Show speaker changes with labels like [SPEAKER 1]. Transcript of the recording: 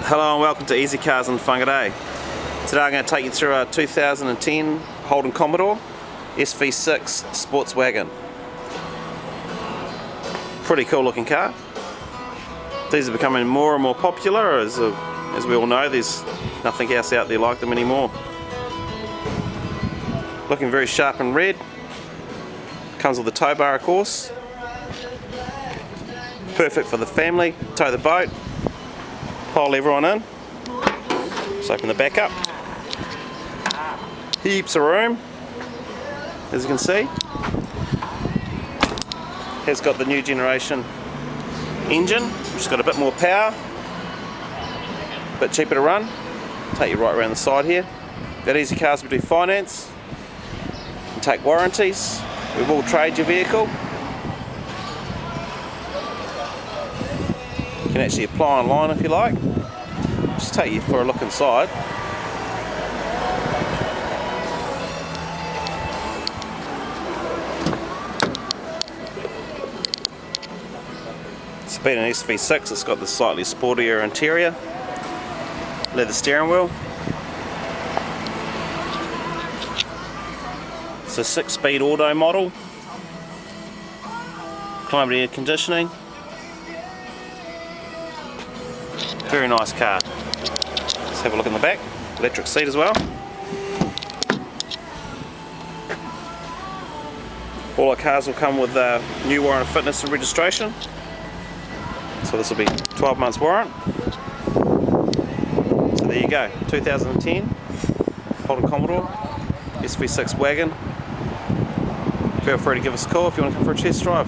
[SPEAKER 1] Hello and welcome to Easy Cars in Whangarei. Today I'm going to take you through our 2010 Holden Commodore SV6 sports wagon. Pretty cool looking car. These are becoming more and more popular as we all know. There's nothing else out there like them anymore. Looking very sharp and red. Comes with a tow bar of course. Perfect for the family. Tow the boat. Pile everyone in. Just open the back up. Heaps of room, as you can see. Has got the new generation engine, which has got a bit more power, a bit cheaper to run. Take you right around the side here. At Easy Cars we do finance, and take warranties. We will trade your vehicle. You can actually apply online if you like. Just take you for a look inside. It's being an SV6, it's got the slightly sportier interior, leather steering wheel. It's a 6-speed auto model, climate air conditioning. Very nice car. Let's have a look in the back. Electric seat as well. All our cars will come with new warrant of fitness and registration. So this will be 12 months warrant. So there you go, 2010 Holden Commodore SV6 wagon. Feel free to give us a call if you want to come for a test drive.